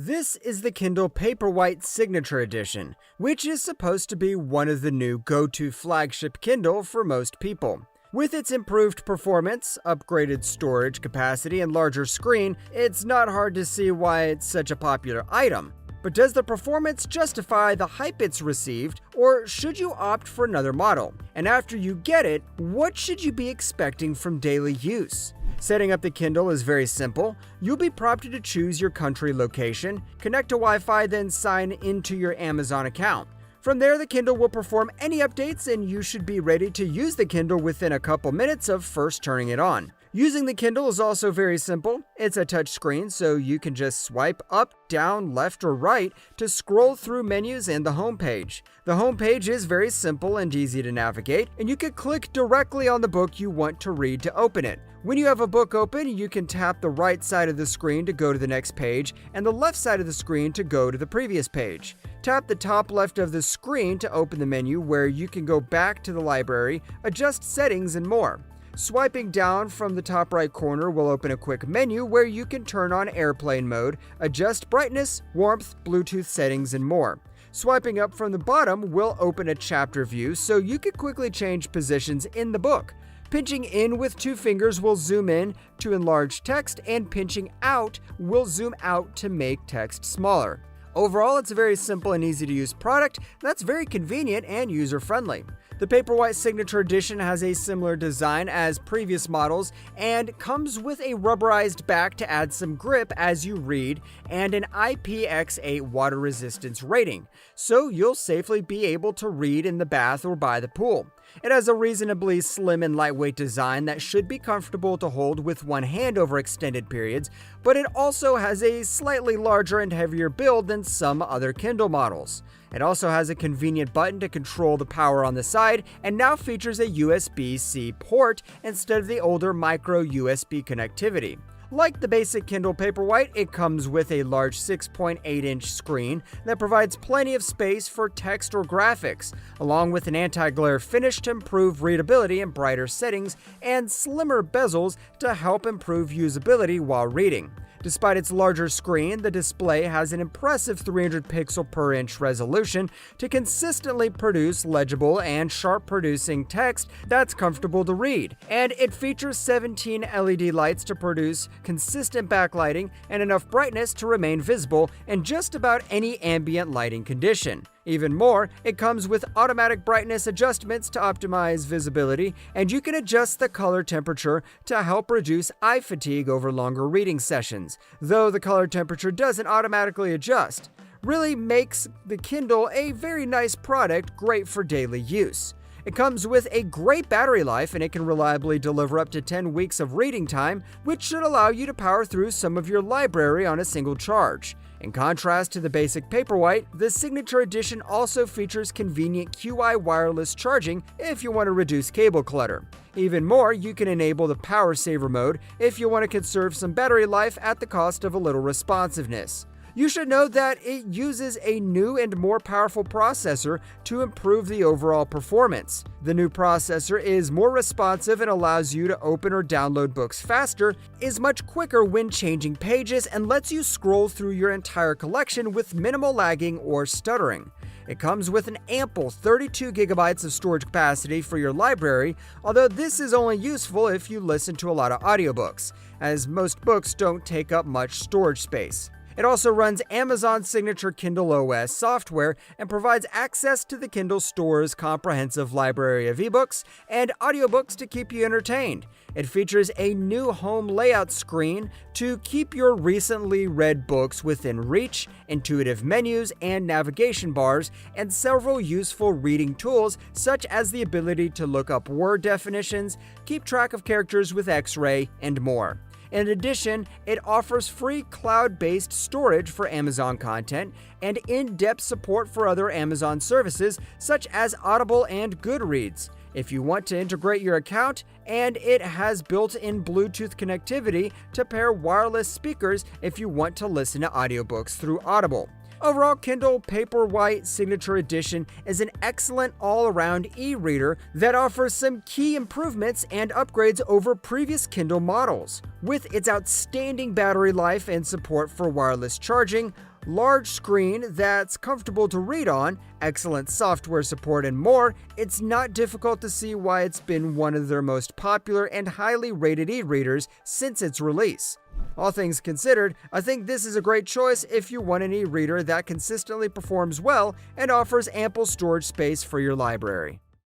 This is the Kindle Paperwhite Signature Edition, which is supposed to be one of the new go-to flagship Kindle for most people. With its improved performance, upgraded storage capacity, and larger screen, it's not hard to see why it's such a popular item. But does the performance justify the hype it's received, or should you opt for another model? And after you get it, what should you be expecting from daily use? Setting up the Kindle is very simple. You'll be prompted to choose your country location, connect to Wi-Fi, then sign into your Amazon account. From there, the Kindle will perform any updates and you should be ready to use the Kindle within a couple minutes of first turning it on. Using the Kindle is also very simple. It's a touch screen, so you can just swipe up, down, left, or right to scroll through menus and the home page. The home page is very simple and easy to navigate, and you can click directly on the book you want to read to open it. When you have a book open, you can tap the right side of the screen to go to the next page and the left side of the screen to go to the previous page. Tap the top left of the screen to open the menu where you can go back to the library, adjust settings, and more. Swiping down from the top right corner will open a quick menu where you can turn on airplane mode, adjust brightness, warmth, Bluetooth settings, and more. Swiping up from the bottom will open a chapter view so you can quickly change positions in the book. Pinching in with two fingers will zoom in to enlarge text, and pinching out will zoom out to make text smaller. Overall, it's a very simple and easy to use product that's very convenient and user-friendly. The Paperwhite Signature Edition has a similar design as previous models and comes with a rubberized back to add some grip as you read and an IPX8 water resistance rating, so you'll safely be able to read in the bath or by the pool. It has a reasonably slim and lightweight design that should be comfortable to hold with one hand over extended periods, but it also has a slightly larger and heavier build than some other Kindle models. It also has a convenient button to control the power on the side and now features a USB-C port instead of the older micro USB connectivity. Like the basic Kindle Paperwhite, it comes with a large 6.8-inch screen that provides plenty of space for text or graphics, along with an anti-glare finish to improve readability in brighter settings and slimmer bezels to help improve usability while reading. Despite its larger screen, the display has an impressive 300 pixel per inch resolution to consistently produce legible and sharp producing text that's comfortable to read, and it features 17 LED lights to produce consistent backlighting and enough brightness to remain visible in just about any ambient lighting condition. Even more, it comes with automatic brightness adjustments to optimize visibility, and you can adjust the color temperature to help reduce eye fatigue over longer reading sessions, though the color temperature doesn't automatically adjust. Really makes the Kindle a very nice product, great for daily use. It comes with a great battery life and it can reliably deliver up to 10 weeks of reading time, which should allow you to power through some of your library on a single charge. In contrast to the basic Paperwhite, the Signature Edition also features convenient QI wireless charging if you want to reduce cable clutter. Even more, you can enable the power saver mode if you want to conserve some battery life at the cost of a little responsiveness. You should know that it uses a new and more powerful processor to improve the overall performance. The new processor is more responsive and allows you to open or download books faster, is much quicker when changing pages, and lets you scroll through your entire collection with minimal lagging or stuttering. It comes with an ample 32 gigabytes of storage capacity for your library, although this is only useful if you listen to a lot of audiobooks, as most books don't take up much storage space. It also runs Amazon Signature Kindle OS software and provides access to the Kindle Store's comprehensive library of ebooks and audiobooks to keep you entertained. It features a new home layout screen to keep your recently read books within reach, intuitive menus and navigation bars, and several useful reading tools such as the ability to look up word definitions, keep track of characters with X-ray, and more. In addition, it offers free cloud-based storage for Amazon content and in-depth support for other Amazon services such as Audible and Goodreads if you want to integrate your account, and it has built-in Bluetooth connectivity to pair wireless speakers if you want to listen to audiobooks through Audible. Overall, Kindle Paperwhite Signature Edition is an excellent all-around e-reader that offers some key improvements and upgrades over previous Kindle models. With its outstanding battery life and support for wireless charging, large screen that's comfortable to read on, excellent software support, and more, it's not difficult to see why it's been one of their most popular and highly rated e-readers since its release. All things considered, I think this is a great choice if you want an e-reader that consistently performs well and offers ample storage space for your library.